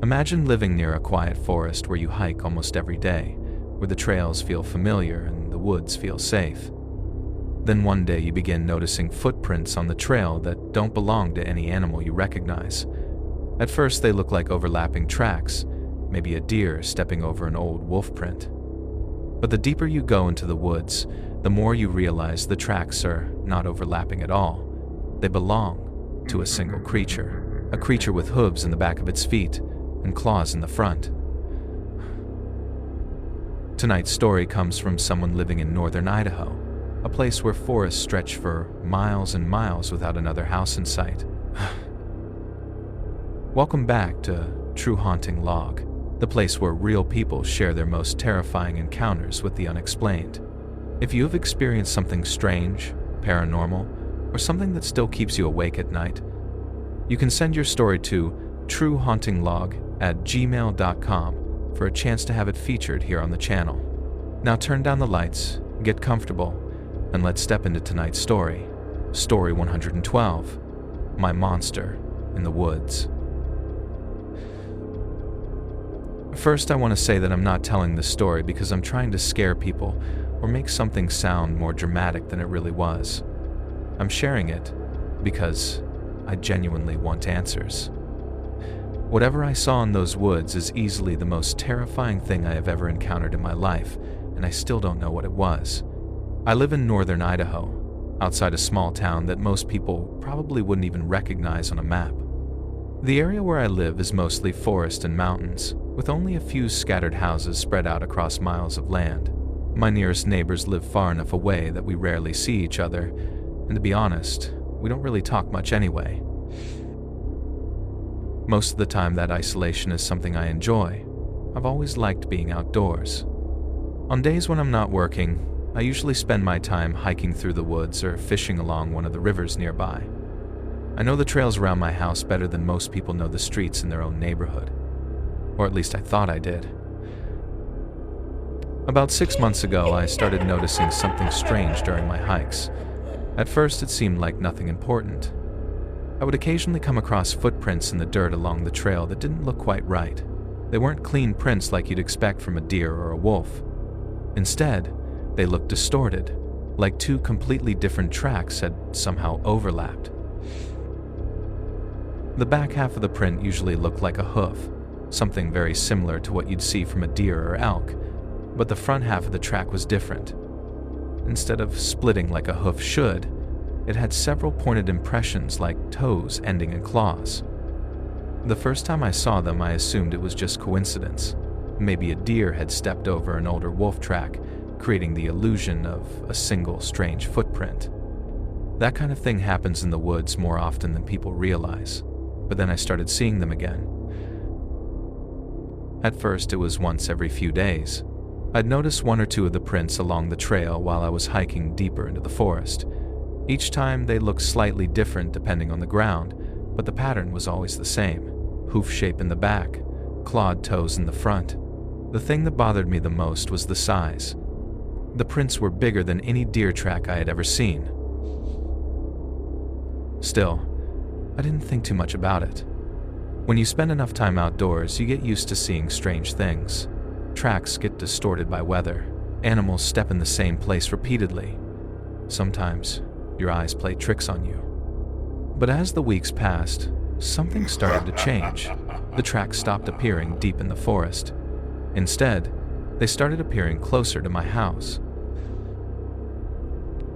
Imagine living near a quiet forest where you hike almost every day, where the trails feel familiar and the woods feel safe. Then one day you begin noticing footprints on the trail that don't belong to any animal you recognize. At first they look like overlapping tracks, maybe a deer stepping over an old wolf print. But the deeper you go into the woods, the more you realize the tracks are not overlapping at all. They belong to a single creature, a creature with hooves in the back of its feet and claws in the front. Tonight's story comes from someone living in northern Idaho, a place where forests stretch for miles and miles without another house in sight. Welcome back to True Haunting Log, the place where real people share their most terrifying encounters with the unexplained. If you have experienced something strange, paranormal, or something that still keeps you awake at night, you can send your story to truehauntinglog@gmail.com for a chance to have it featured here on the channel. Now turn down the lights, get comfortable, and let's step into tonight's story. Story 112, My Monster in the Woods. First, I want to say that I'm not telling this story because I'm trying to scare people or make something sound more dramatic than it really was. I'm sharing it because I genuinely want answers. Whatever I saw in those woods is easily the most terrifying thing I have ever encountered in my life, and I still don't know what it was. I live in northern Idaho, outside a small town that most people probably wouldn't even recognize on a map. The area where I live is mostly forest and mountains, with only a few scattered houses spread out across miles of land. My nearest neighbors live far enough away that we rarely see each other, and to be honest, we don't really talk much anyway. Most of the time that isolation is something I enjoy. I've always liked being outdoors. On days when I'm not working, I usually spend my time hiking through the woods or fishing along one of the rivers nearby. I know the trails around my house better than most people know the streets in their own neighborhood. Or at least I thought I did. About 6 months ago, I started noticing something strange during my hikes. At first, it seemed like nothing important. I would occasionally come across footprints in the dirt along the trail that didn't look quite right. They weren't clean prints like you'd expect from a deer or a wolf. Instead, they looked distorted, like two completely different tracks had somehow overlapped. The back half of the print usually looked like a hoof, something very similar to what you'd see from a deer or elk, but the front half of the track was different. Instead of splitting like a hoof should, it had several pointed impressions like toes ending in claws. The first time I saw them, I assumed it was just coincidence. Maybe a deer had stepped over an older wolf track, creating the illusion of a single strange footprint. That kind of thing happens in the woods more often than people realize, but then I started seeing them again. At first, it was once every few days. I'd notice one or two of the prints along the trail while I was hiking deeper into the forest. Each time they looked slightly different depending on the ground, but the pattern was always the same: hoof shape in the back, clawed toes in the front. The thing that bothered me the most was the size. The prints were bigger than any deer track I had ever seen. Still, I didn't think too much about it. When you spend enough time outdoors, you get used to seeing strange things. Tracks get distorted by weather. Animals step in the same place repeatedly. Sometimes, your eyes play tricks on you. But as the weeks passed, something started to change. The tracks stopped appearing deep in the forest. Instead, they started appearing closer to my house.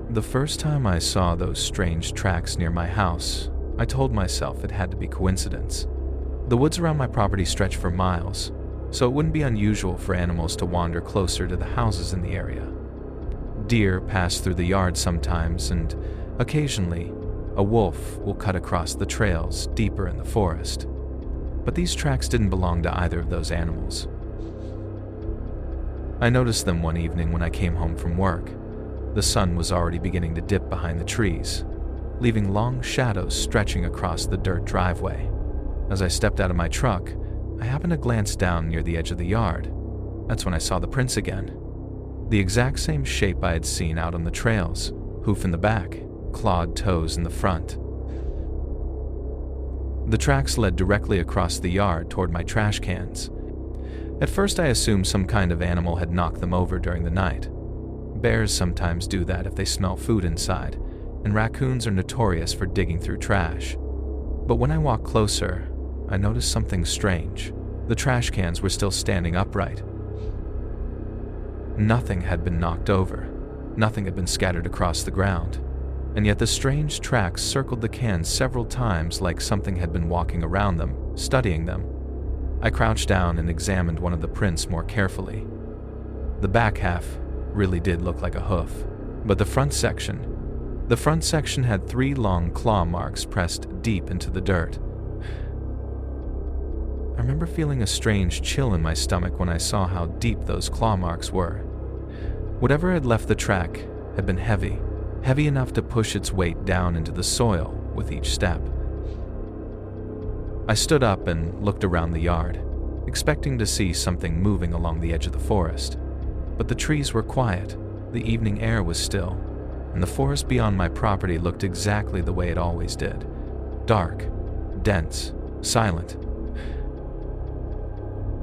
The first time I saw those strange tracks near my house, I told myself it had to be coincidence. The woods around my property stretch for miles, so it wouldn't be unusual for animals to wander closer to the houses in the area. Deer pass through the yard sometimes, and occasionally, a wolf will cut across the trails deeper in the forest. But these tracks didn't belong to either of those animals. I noticed them one evening when I came home from work. The sun was already beginning to dip behind the trees, leaving long shadows stretching across the dirt driveway. As I stepped out of my truck, I happened to glance down near the edge of the yard. That's when I saw the prints again. The exact same shape I had seen out on the trails: hoof in the back, clawed toes in the front. The tracks led directly across the yard toward my trash cans. At first I assumed some kind of animal had knocked them over during the night. Bears sometimes do that if they smell food inside, and raccoons are notorious for digging through trash. But when I walked closer, I noticed something strange. The trash cans were still standing upright. Nothing had been knocked over. Nothing had been scattered across the ground. And yet the strange tracks circled the cans several times like something had been walking around them, studying them. I crouched down and examined one of the prints more carefully. The back half really did look like a hoof, but the front section had 3 long claw marks pressed deep into the dirt. I remember feeling a strange chill in my stomach when I saw how deep those claw marks were. Whatever had left the track had been heavy enough to push its weight down into the soil with each step. I stood up and looked around the yard, expecting to see something moving along the edge of the forest. But the trees were quiet, the evening air was still, and the forest beyond my property looked exactly the way it always did. Dark, dense, silent.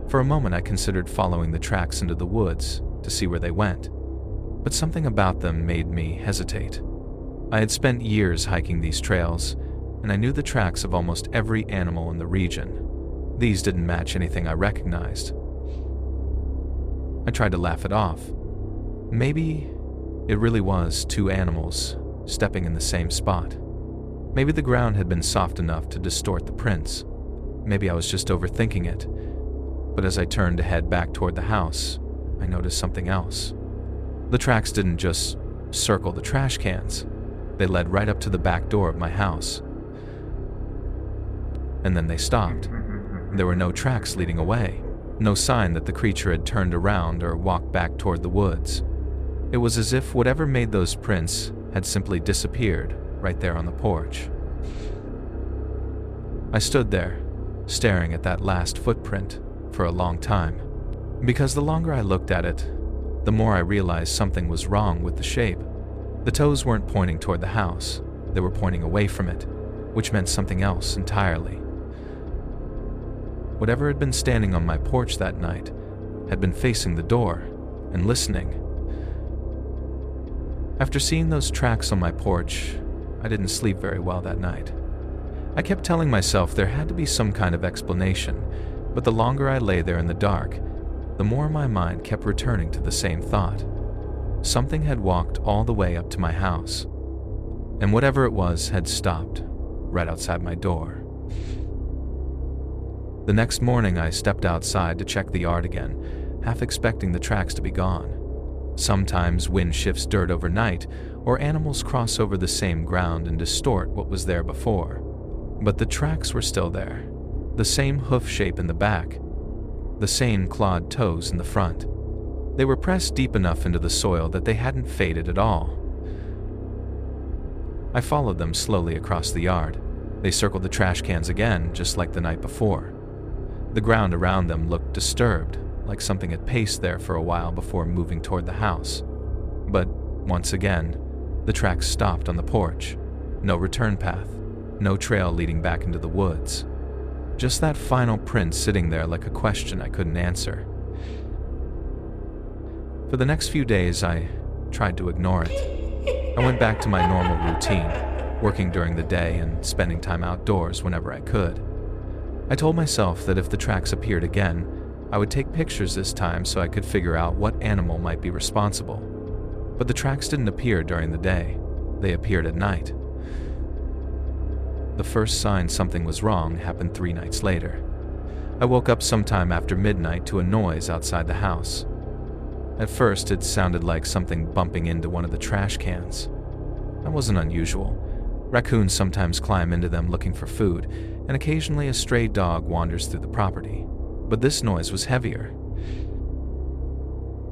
For a moment I considered following the tracks into the woods to see where they went, but something about them made me hesitate. I had spent years hiking these trails, and I knew the tracks of almost every animal in the region. These didn't match anything I recognized. I tried to laugh it off. Maybe it really was 2 animals stepping in the same spot. Maybe the ground had been soft enough to distort the prints. Maybe I was just overthinking it. But as I turned to head back toward the house, I noticed something else. The tracks didn't just circle the trash cans. They led right up to the back door of my house. And then they stopped. There were no tracks leading away. No sign that the creature had turned around or walked back toward the woods. It was as if whatever made those prints had simply disappeared right there on the porch. I stood there, staring at that last footprint for a long time, because the longer I looked at it, the more I realized something was wrong with the shape. The toes weren't pointing toward the house, they were pointing away from it, which meant something else entirely. Whatever had been standing on my porch that night had been facing the door and listening. After seeing those tracks on my porch, I didn't sleep very well that night. I kept telling myself there had to be some kind of explanation, but the longer I lay there in the dark, the more my mind kept returning to the same thought. Something had walked all the way up to my house, and whatever it was had stopped right outside my door. The next morning I stepped outside to check the yard again, half expecting the tracks to be gone. Sometimes wind shifts dirt overnight, or animals cross over the same ground and distort what was there before. But the tracks were still there, the same hoof shape in the back, the same clawed toes in the front. They were pressed deep enough into the soil that they hadn't faded at all. I followed them slowly across the yard. They circled the trash cans again, just like the night before. The ground around them looked disturbed, like something had paced there for a while before moving toward the house. But once again, the tracks stopped on the porch. No return path, no trail leading back into the woods. Just that final print sitting there like a question I couldn't answer. For the next few days, I tried to ignore it. I went back to my normal routine, working during the day and spending time outdoors whenever I could. I told myself that if the tracks appeared again, I would take pictures this time so I could figure out what animal might be responsible. But the tracks didn't appear during the day. They appeared at night. The first sign something was wrong happened 3 nights later. I woke up sometime after midnight to a noise outside the house. At first, it sounded like something bumping into one of the trash cans. That wasn't unusual. Raccoons sometimes climb into them looking for food, and occasionally a stray dog wanders through the property. But this noise was heavier.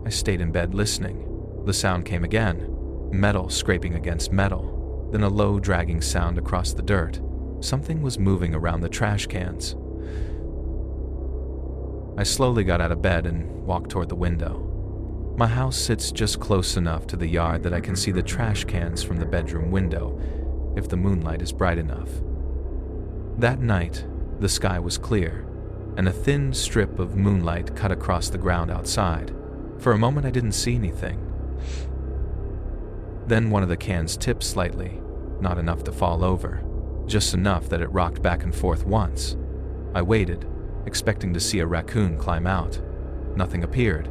I stayed in bed listening. The sound came again, metal scraping against metal, then a low dragging sound across the dirt. Something was moving around the trash cans. I slowly got out of bed and walked toward the window. My house sits just close enough to the yard that I can see the trash cans from the bedroom window, if the moonlight is bright enough. That night, the sky was clear, and a thin strip of moonlight cut across the ground outside. For a moment, I didn't see anything. Then one of the cans tipped slightly, not enough to fall over, just enough that it rocked back and forth once. I waited, expecting to see a raccoon climb out. Nothing appeared.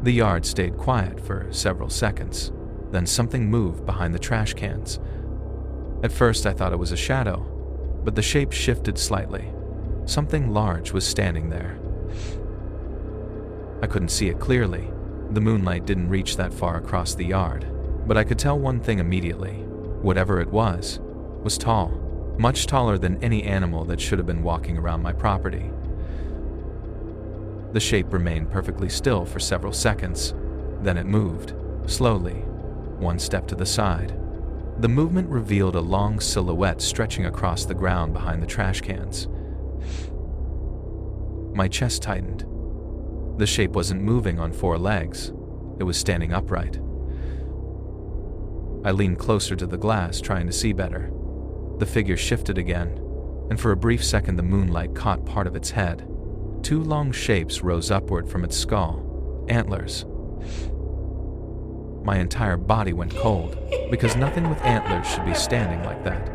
The yard stayed quiet for several seconds. Then something moved behind the trash cans. At first I thought it was a shadow, but the shape shifted slightly. Something large was standing there. I couldn't see it clearly. The moonlight didn't reach that far across the yard, but I could tell one thing immediately. Whatever it was tall, much taller than any animal that should have been walking around my property. The shape remained perfectly still for several seconds. Then it moved, slowly, one step to the side. The movement revealed a long silhouette stretching across the ground behind the trash cans. My chest tightened. The shape wasn't moving on four legs. It was standing upright. I leaned closer to the glass, trying to see better. The figure shifted again, and for a brief second the moonlight caught part of its head. Two long shapes rose upward from its skull, antlers. My entire body went cold, because nothing with antlers should be standing like that.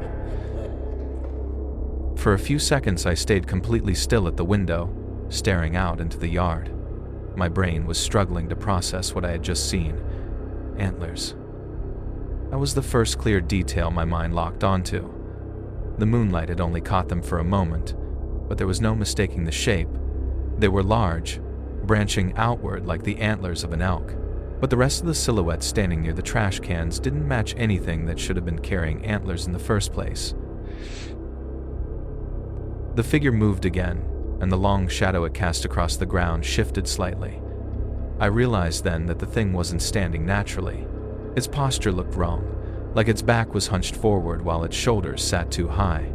For a few seconds I stayed completely still at the window, staring out into the yard. My brain was struggling to process what I had just seen. Antlers. That was the first clear detail my mind locked onto. The moonlight had only caught them for a moment, but there was no mistaking the shape. They were large, branching outward like the antlers of an elk, but the rest of the silhouette standing near the trash cans didn't match anything that should have been carrying antlers in the first place. The figure moved again, and the long shadow it cast across the ground shifted slightly. I realized then that the thing wasn't standing naturally. Its posture looked wrong, like its back was hunched forward while its shoulders sat too high.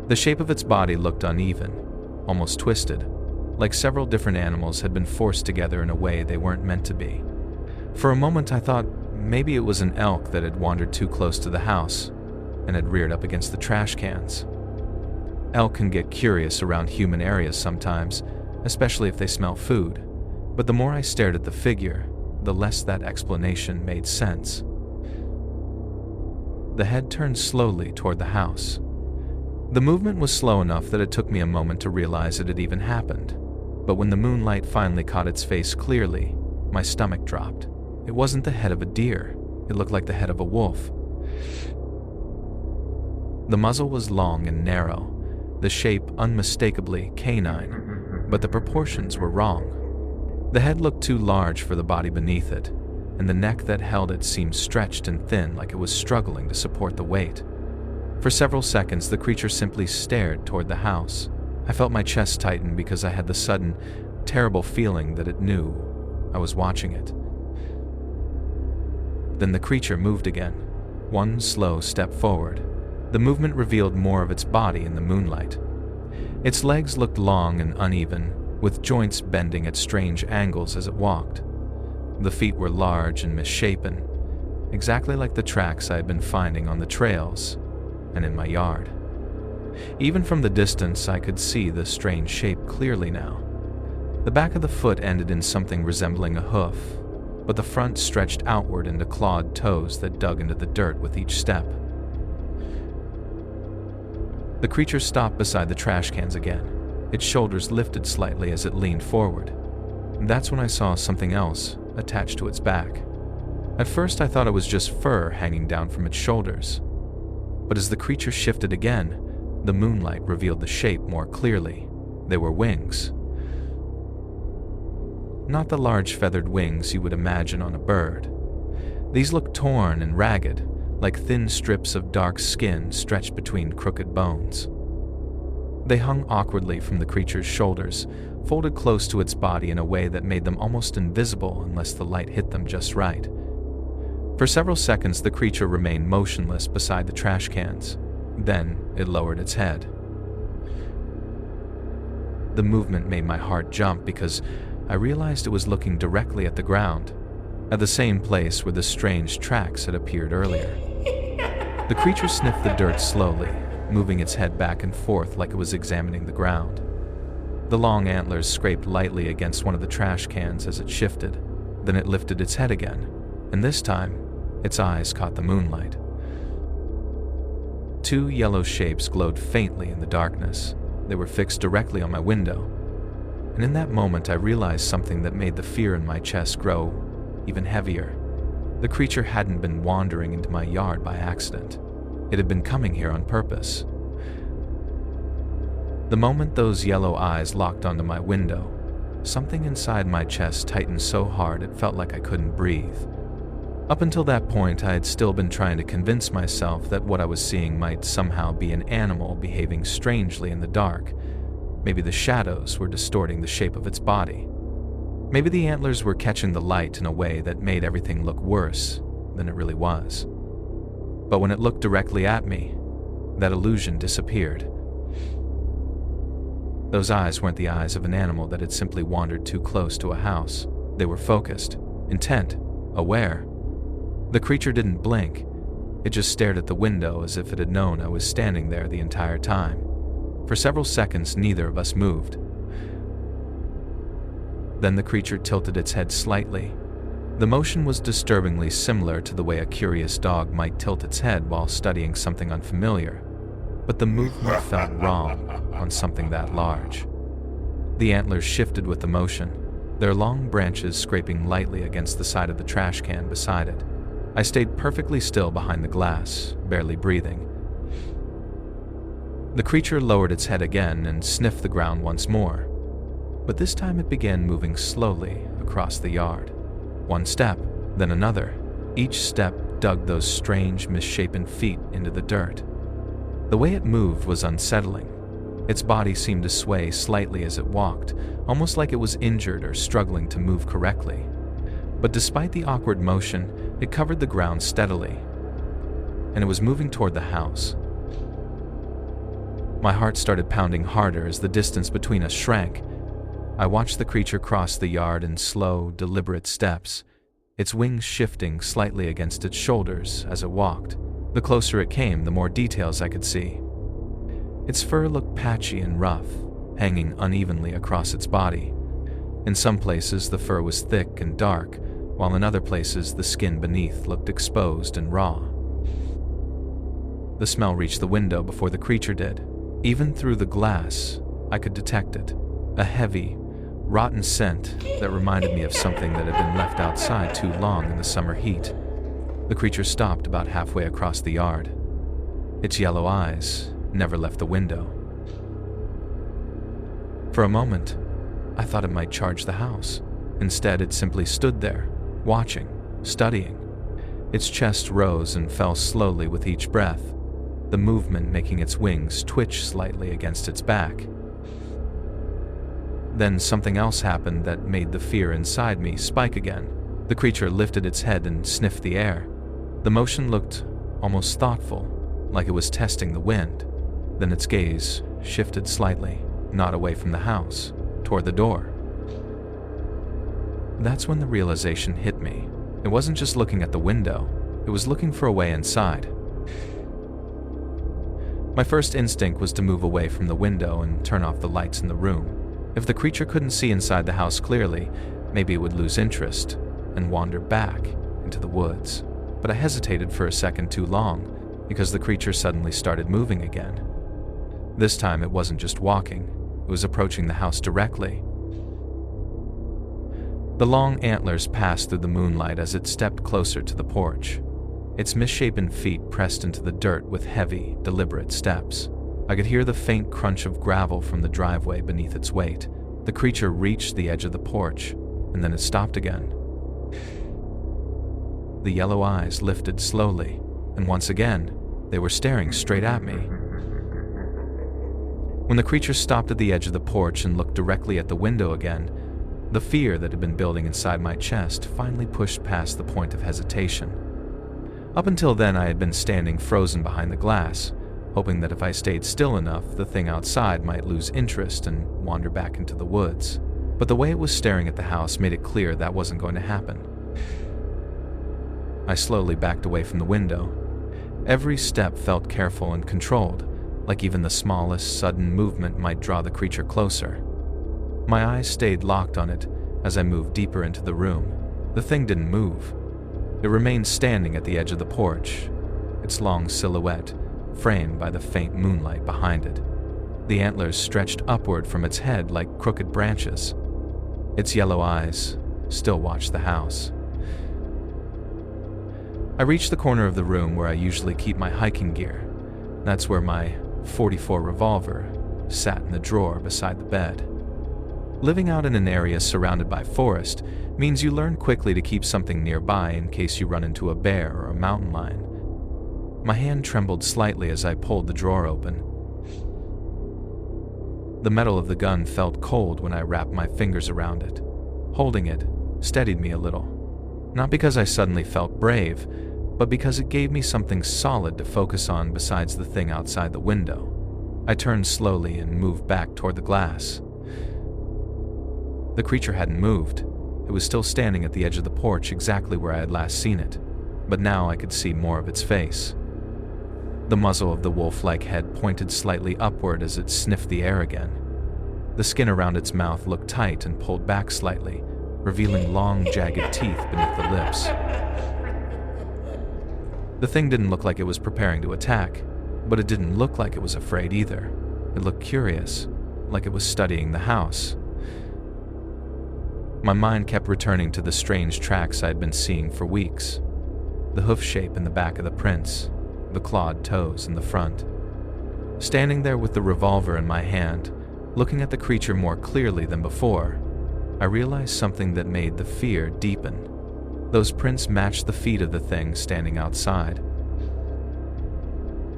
The shape of its body looked uneven, almost twisted, like several different animals had been forced together in a way they weren't meant to be. For a moment I thought maybe it was an elk that had wandered too close to the house and had reared up against the trash cans. Elk can get curious around human areas sometimes, especially if they smell food, but the more I stared at the figure, the less that explanation made sense. The head turned slowly toward the house. The movement was slow enough that it took me a moment to realize it had even happened. But when the moonlight finally caught its face clearly, my stomach dropped. It wasn't the head of a deer. It looked like the head of a wolf. The muzzle was long and narrow, the shape unmistakably canine, but the proportions were wrong. The head looked too large for the body beneath it, and the neck that held it seemed stretched and thin, like it was struggling to support the weight. For several seconds, the creature simply stared toward the house. I felt my chest tighten because I had the sudden, terrible feeling that it knew I was watching it. Then the creature moved again, one slow step forward. The movement revealed more of its body in the moonlight. Its legs looked long and uneven, with joints bending at strange angles as it walked. The feet were large and misshapen, exactly like the tracks I had been finding on the trails and in my yard. Even from the distance, I could see the strange shape clearly now. The back of the foot ended in something resembling a hoof, but the front stretched outward into clawed toes that dug into the dirt with each step. The creature stopped beside the trash cans again. Its shoulders lifted slightly as it leaned forward. That's when I saw something else attached to its back. At first I thought it was just fur hanging down from its shoulders. But as the creature shifted again, the moonlight revealed the shape more clearly. They were wings. Not the large feathered wings you would imagine on a bird. These looked torn and ragged, like thin strips of dark skin stretched between crooked bones. They hung awkwardly from the creature's shoulders, folded close to its body in a way that made them almost invisible unless the light hit them just right. For several seconds, the creature remained motionless beside the trash cans. Then it lowered its head. The movement made my heart jump because I realized it was looking directly at the ground, at the same place where the strange tracks had appeared earlier. The creature sniffed the dirt slowly, moving its head back and forth like it was examining the ground. The long antlers scraped lightly against one of the trash cans as it shifted. Then it lifted its head again, and this time, its eyes caught the moonlight. Two yellow shapes glowed faintly in the darkness. They were fixed directly on my window. And in that moment, I realized something that made the fear in my chest grow even heavier. The creature hadn't been wandering into my yard by accident. It had been coming here on purpose. The moment those yellow eyes locked onto my window, something inside my chest tightened so hard it felt like I couldn't breathe. Up until that point, I had still been trying to convince myself that what I was seeing might somehow be an animal behaving strangely in the dark. Maybe the shadows were distorting the shape of its body. Maybe the antlers were catching the light in a way that made everything look worse than it really was. But when it looked directly at me, that illusion disappeared. Those eyes weren't the eyes of an animal that had simply wandered too close to a house. They were focused, intent, aware. The creature didn't blink. It just stared at the window as if it had known I was standing there the entire time. For several seconds, neither of us moved. Then the creature tilted its head slightly. The motion was disturbingly similar to the way a curious dog might tilt its head while studying something unfamiliar. But the movement felt wrong on something that large. The antlers shifted with the motion, their long branches scraping lightly against the side of the trash can beside it. I stayed perfectly still behind the glass, barely breathing. The creature lowered its head again and sniffed the ground once more, but this time it began moving slowly across the yard. One step, then another. Each step dug those strange, misshapen feet into the dirt. The way it moved was unsettling. Its body seemed to sway slightly as it walked, almost like it was injured or struggling to move correctly. But despite the awkward motion, it covered the ground steadily, and it was moving toward the house. My heart started pounding harder as the distance between us shrank. I watched the creature cross the yard in slow, deliberate steps, its wings shifting slightly against its shoulders as it walked. The closer it came, the more details I could see. Its fur looked patchy and rough, hanging unevenly across its body. In some places, the fur was thick and dark, while in other places, the skin beneath looked exposed and raw. The smell reached the window before the creature did. Even through the glass, I could detect it. A heavy, rotten scent that reminded me of something that had been left outside too long in the summer heat. The creature stopped about halfway across the yard. Its yellow eyes never left the window. For a moment, I thought it might charge the house. Instead, it simply stood there, watching, studying. Its chest rose and fell slowly with each breath, the movement making its wings twitch slightly against its back. Then something else happened that made the fear inside me spike again. The creature lifted its head and sniffed the air. The motion looked almost thoughtful, like it was testing the wind. Then its gaze shifted slightly, not away from the house, toward the door. That's when the realization hit me. It wasn't just looking at the window, it was looking for a way inside. My first instinct was to move away from the window and turn off the lights in the room. If the creature couldn't see inside the house clearly, maybe it would lose interest and wander back into the woods. But I hesitated for a second too long because the creature suddenly started moving again. This time it wasn't just walking, it was approaching the house directly. The long antlers passed through the moonlight as it stepped closer to the porch. Its misshapen feet pressed into the dirt with heavy, deliberate steps. I could hear the faint crunch of gravel from the driveway beneath its weight. The creature reached the edge of the porch, and then it stopped again. The yellow eyes lifted slowly, and once again, they were staring straight at me. When the creature stopped at the edge of the porch and looked directly at the window again, the fear that had been building inside my chest finally pushed past the point of hesitation. Up until then, I had been standing frozen behind the glass, hoping that if I stayed still enough, the thing outside might lose interest and wander back into the woods. But the way it was staring at the house made it clear that wasn't going to happen. I slowly backed away from the window. Every step felt careful and controlled, like even the smallest sudden movement might draw the creature closer. My eyes stayed locked on it as I moved deeper into the room. The thing didn't move. It remained standing at the edge of the porch, its long silhouette framed by the faint moonlight behind it. The antlers stretched upward from its head like crooked branches. Its yellow eyes still watched the house. I reached the corner of the room where I usually keep my hiking gear. That's where my .44 revolver sat in the drawer beside the bed. Living out in an area surrounded by forest means you learn quickly to keep something nearby in case you run into a bear or a mountain lion. My hand trembled slightly as I pulled the drawer open. The metal of the gun felt cold when I wrapped my fingers around it. Holding it steadied me a little. Not because I suddenly felt brave, but because it gave me something solid to focus on besides the thing outside the window. I turned slowly and moved back toward the glass. The creature hadn't moved. It was still standing at the edge of the porch exactly where I had last seen it, but now I could see more of its face. The muzzle of the wolf-like head pointed slightly upward as it sniffed the air again. The skin around its mouth looked tight and pulled back slightly, revealing long, jagged teeth beneath the lips. The thing didn't look like it was preparing to attack, but it didn't look like it was afraid either. It looked curious, like it was studying the house. My mind kept returning to the strange tracks I had been seeing for weeks. The hoof shape in the back of the prints, the clawed toes in the front. Standing there with the revolver in my hand, looking at the creature more clearly than before, I realized something that made the fear deepen. Those prints matched the feet of the thing standing outside.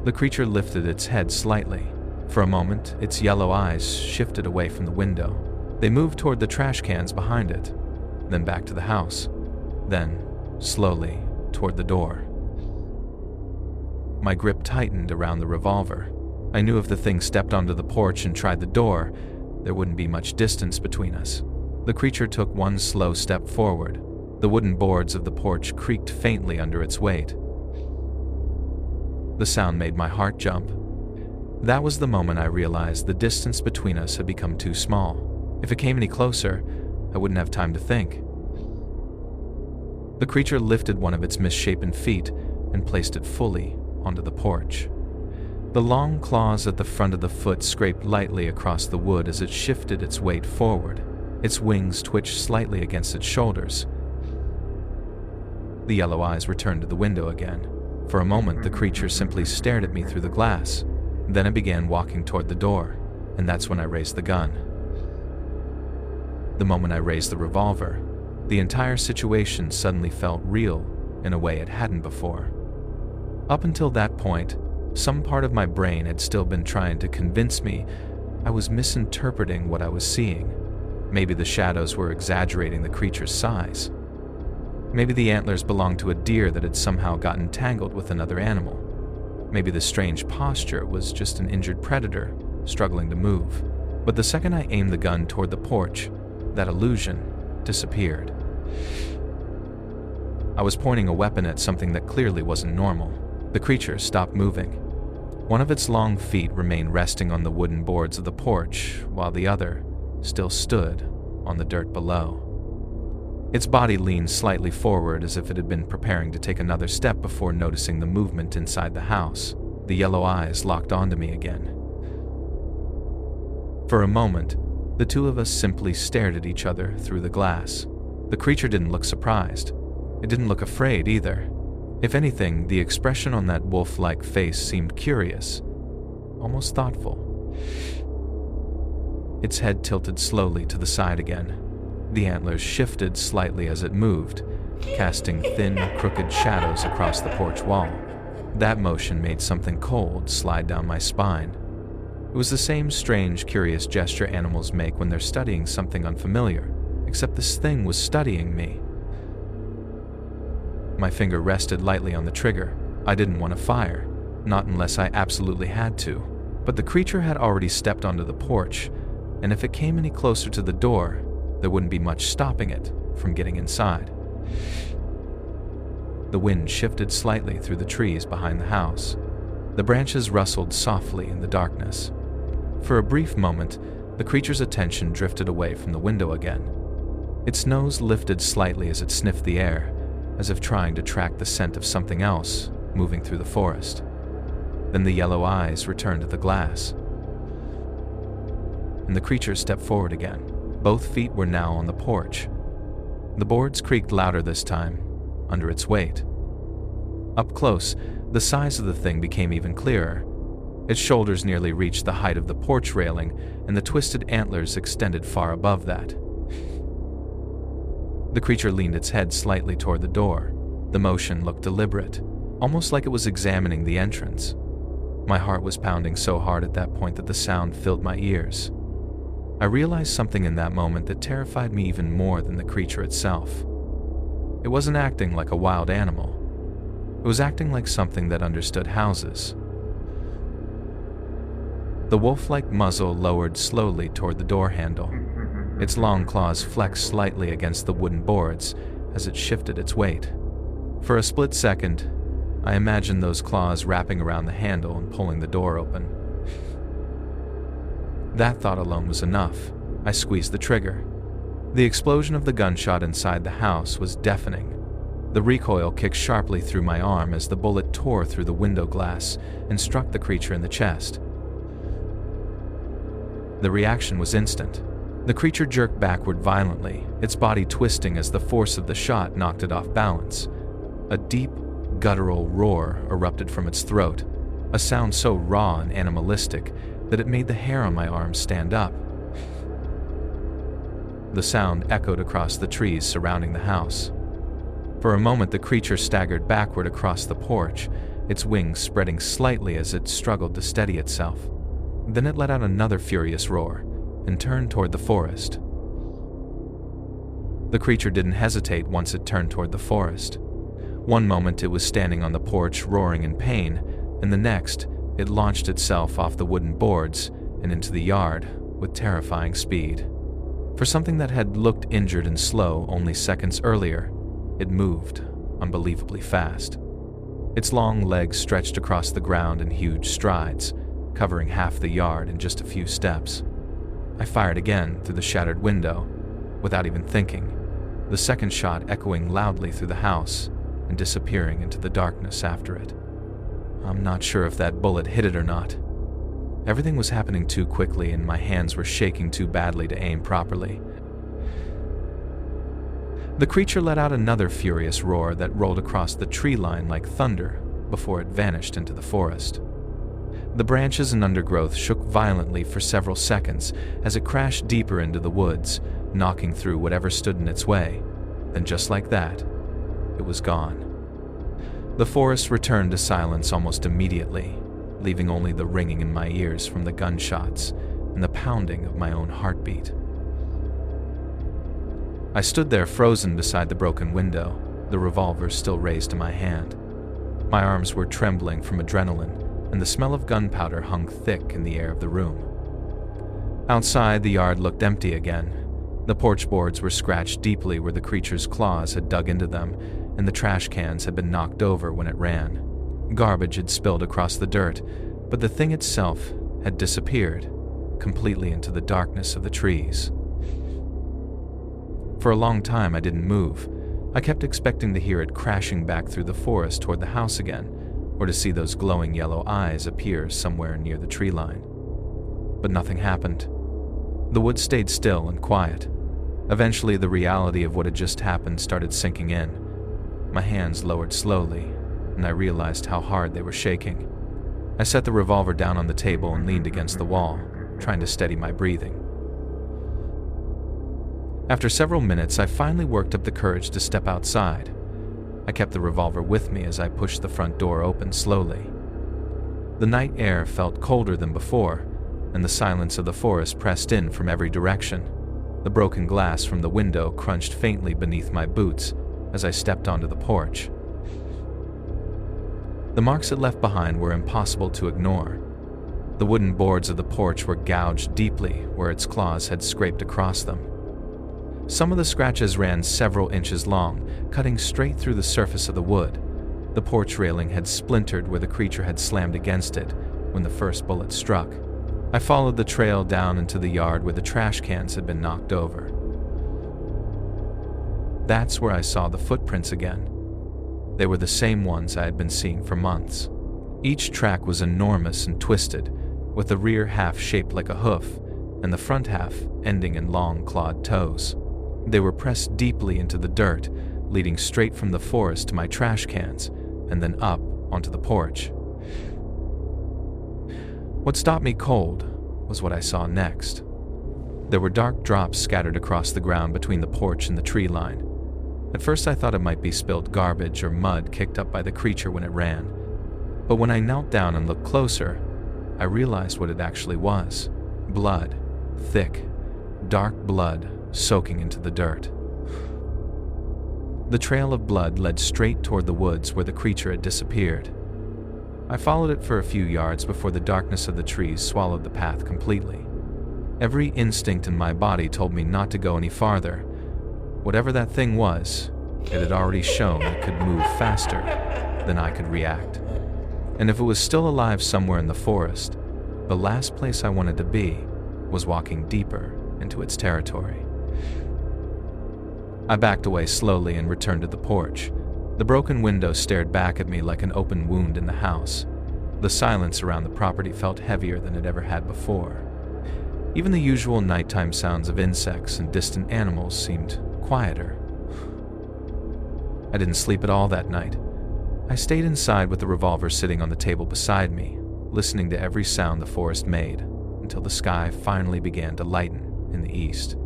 The creature lifted its head slightly. For a moment, its yellow eyes shifted away from the window. They moved toward the trash cans behind it, then back to the house, then, slowly, toward the door. My grip tightened around the revolver. I knew if the thing stepped onto the porch and tried the door, there wouldn't be much distance between us. The creature took one slow step forward. The wooden boards of the porch creaked faintly under its weight. The sound made my heart jump. That was the moment I realized the distance between us had become too small. If it came any closer, I wouldn't have time to think. The creature lifted one of its misshapen feet and placed it fully onto the porch. The long claws at the front of the foot scraped lightly across the wood as it shifted its weight forward. Its wings twitched slightly against its shoulders. The yellow eyes returned to the window again. For a moment, the creature simply stared at me through the glass. Then it began walking toward the door, and that's when I raised the gun. The moment I raised the revolver, the entire situation suddenly felt real in a way it hadn't before. Up until that point, some part of my brain had still been trying to convince me I was misinterpreting what I was seeing. Maybe the shadows were exaggerating the creature's size. Maybe the antlers belonged to a deer that had somehow gotten tangled with another animal. Maybe the strange posture was just an injured predator struggling to move. But the second I aimed the gun toward the porch, that illusion disappeared. I was pointing a weapon at something that clearly wasn't normal. The creature stopped moving. One of its long feet remained resting on the wooden boards of the porch, while the other still stood on the dirt below. Its body leaned slightly forward as if it had been preparing to take another step before noticing the movement inside the house. The yellow eyes locked onto me again. For a moment, the two of us simply stared at each other through the glass. The creature didn't look surprised. It didn't look afraid either. If anything, the expression on that wolf-like face seemed curious, almost thoughtful. Its head tilted slowly to the side again. The antlers shifted slightly as it moved, casting thin, crooked shadows across the porch wall. That motion made something cold slide down my spine. It was the same strange, curious gesture animals make when they're studying something unfamiliar, except this thing was studying me. My finger rested lightly on the trigger. I didn't want to fire, not unless I absolutely had to. But the creature had already stepped onto the porch, and if it came any closer to the door, there wouldn't be much stopping it from getting inside. The wind shifted slightly through the trees behind the house. The branches rustled softly in the darkness. For a brief moment, the creature's attention drifted away from the window again. Its nose lifted slightly as it sniffed the air, as if trying to track the scent of something else moving through the forest. Then the yellow eyes returned to the glass, and the creature stepped forward again. Both feet were now on the porch. The boards creaked louder this time, under its weight. Up close, the size of the thing became even clearer. Its shoulders nearly reached the height of the porch railing, and the twisted antlers extended far above that. The creature leaned its head slightly toward the door. The motion looked deliberate, almost like it was examining the entrance. My heart was pounding so hard at that point that the sound filled my ears. I realized something in that moment that terrified me even more than the creature itself. It wasn't acting like a wild animal. It was acting like something that understood houses. The wolf-like muzzle lowered slowly toward the door handle. Its long claws flexed slightly against the wooden boards as it shifted its weight. For a split second, I imagined those claws wrapping around the handle and pulling the door open. That thought alone was enough. I squeezed the trigger. The explosion of the gunshot inside the house was deafening. The recoil kicked sharply through my arm as the bullet tore through the window glass and struck the creature in the chest. The reaction was instant. The creature jerked backward violently, its body twisting as the force of the shot knocked it off balance. A deep, guttural roar erupted from its throat, a sound so raw and animalistic that it made the hair on my arms stand up. The sound echoed across the trees surrounding the house. For a moment, the creature staggered backward across the porch, its wings spreading slightly as it struggled to steady itself. Then it let out another furious roar and turned toward the forest. The creature didn't hesitate once it turned toward the forest. One moment it was standing on the porch roaring in pain, and the next it launched itself off the wooden boards and into the yard with terrifying speed. For something that had looked injured and slow only seconds earlier, it moved unbelievably fast. Its long legs stretched across the ground in huge strides, covering half the yard in just a few steps. I fired again through the shattered window, without even thinking, the second shot echoing loudly through the house and disappearing into the darkness after it. I'm not sure if that bullet hit it or not. Everything was happening too quickly and my hands were shaking too badly to aim properly. The creature let out another furious roar that rolled across the tree line like thunder before it vanished into the forest. The branches and undergrowth shook violently for several seconds as it crashed deeper into the woods, knocking through whatever stood in its way. Then just like that, it was gone. The forest returned to silence almost immediately, leaving only the ringing in my ears from the gunshots and the pounding of my own heartbeat. I stood there frozen beside the broken window, the revolver still raised to my hand. My arms were trembling from adrenaline, and the smell of gunpowder hung thick in the air of the room. Outside, the yard looked empty again. The porch boards were scratched deeply where the creature's claws had dug into them, and the trash cans had been knocked over when it ran. Garbage had spilled across the dirt, but the thing itself had disappeared, completely into the darkness of the trees. For a long time I didn't move. I kept expecting to hear it crashing back through the forest toward the house again, or to see those glowing yellow eyes appear somewhere near the tree line. But nothing happened. The woods stayed still and quiet. Eventually, the reality of what had just happened started sinking in. My hands lowered slowly, and I realized how hard they were shaking. I set the revolver down on the table and leaned against the wall, trying to steady my breathing. After several minutes, I finally worked up the courage to step outside. I kept the revolver with me as I pushed the front door open slowly. The night air felt colder than before, and the silence of the forest pressed in from every direction. The broken glass from the window crunched faintly beneath my boots as I stepped onto the porch. The marks it left behind were impossible to ignore. The wooden boards of the porch were gouged deeply where its claws had scraped across them. Some of the scratches ran several inches long, cutting straight through the surface of the wood. The porch railing had splintered where the creature had slammed against it when the first bullet struck. I followed the trail down into the yard where the trash cans had been knocked over. That's where I saw the footprints again. They were the same ones I had been seeing for months. Each track was enormous and twisted, with the rear half shaped like a hoof and the front half ending in long clawed toes. They were pressed deeply into the dirt, leading straight from the forest to my trash cans and then up onto the porch. What stopped me cold was what I saw next. There were dark drops scattered across the ground between the porch and the tree line. At first I thought it might be spilled garbage or mud kicked up by the creature when it ran. But when I knelt down and looked closer, I realized what it actually was. Blood. Thick, dark blood soaking into the dirt. The trail of blood led straight toward the woods where the creature had disappeared. I followed it for a few yards before the darkness of the trees swallowed the path completely. Every instinct in my body told me not to go any farther. Whatever that thing was, it had already shown it could move faster than I could react. And if it was still alive somewhere in the forest, the last place I wanted to be was walking deeper into its territory. I backed away slowly and returned to the porch. The broken window stared back at me like an open wound in the house. The silence around the property felt heavier than it ever had before. Even the usual nighttime sounds of insects and distant animals seemed quieter. I didn't sleep at all that night. I stayed inside with the revolver sitting on the table beside me, listening to every sound the forest made, until the sky finally began to lighten in the east.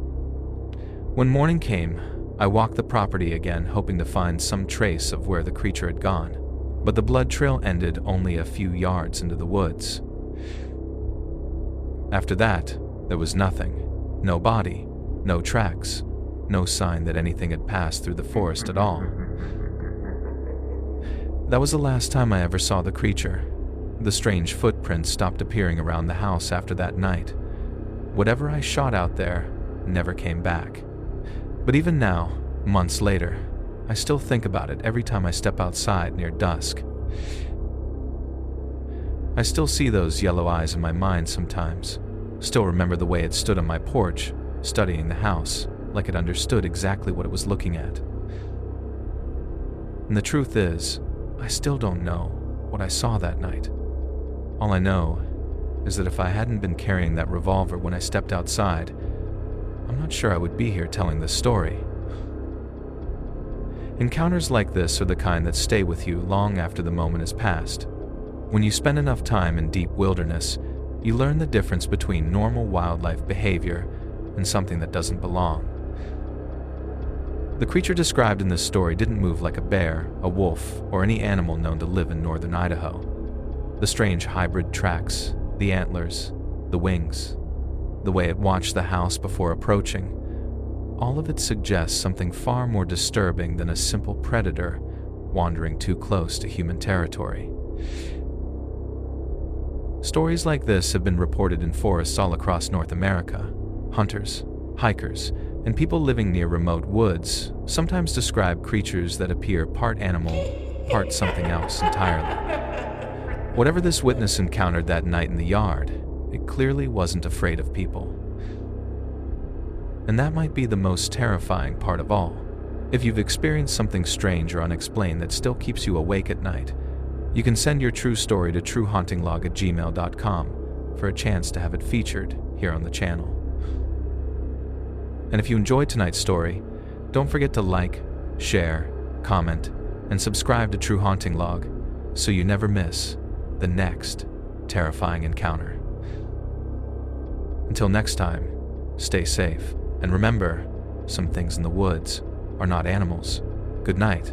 When morning came, I walked the property again, hoping to find some trace of where the creature had gone, but the blood trail ended only a few yards into the woods. After that, there was nothing. No body, no tracks, no sign that anything had passed through the forest at all. That was the last time I ever saw the creature. The strange footprints stopped appearing around the house after that night. Whatever I shot out there never came back. But even now, months later, I still think about it every time I step outside near dusk. I still see those yellow eyes in my mind sometimes. Still remember the way it stood on my porch, studying the house, like it understood exactly what it was looking at. And the truth is, I still don't know what I saw that night. All I know is that if I hadn't been carrying that revolver when I stepped outside, I'm not sure I would be here telling this story. Encounters like this are the kind that stay with you long after the moment has passed. When you spend enough time in deep wilderness, you learn the difference between normal wildlife behavior and something that doesn't belong. The creature described in this story didn't move like a bear, a wolf, or any animal known to live in northern Idaho. The strange hybrid tracks, the antlers, the wings, the way it watched the house before approaching, all of it suggests something far more disturbing than a simple predator wandering too close to human territory. Stories like this have been reported in forests all across North America. Hunters, hikers, and people living near remote woods sometimes describe creatures that appear part animal, part something else entirely. Whatever this witness encountered that night in the yard, it clearly wasn't afraid of people. And that might be the most terrifying part of all. If you've experienced something strange or unexplained that still keeps you awake at night, you can send your true story to truehauntinglog@gmail.com for a chance to have it featured here on the channel. And if you enjoyed tonight's story, don't forget to like, share, comment, and subscribe to True Haunting Log so you never miss the next terrifying encounter. Until next time, stay safe, and remember, some things in the woods are not animals. Good night.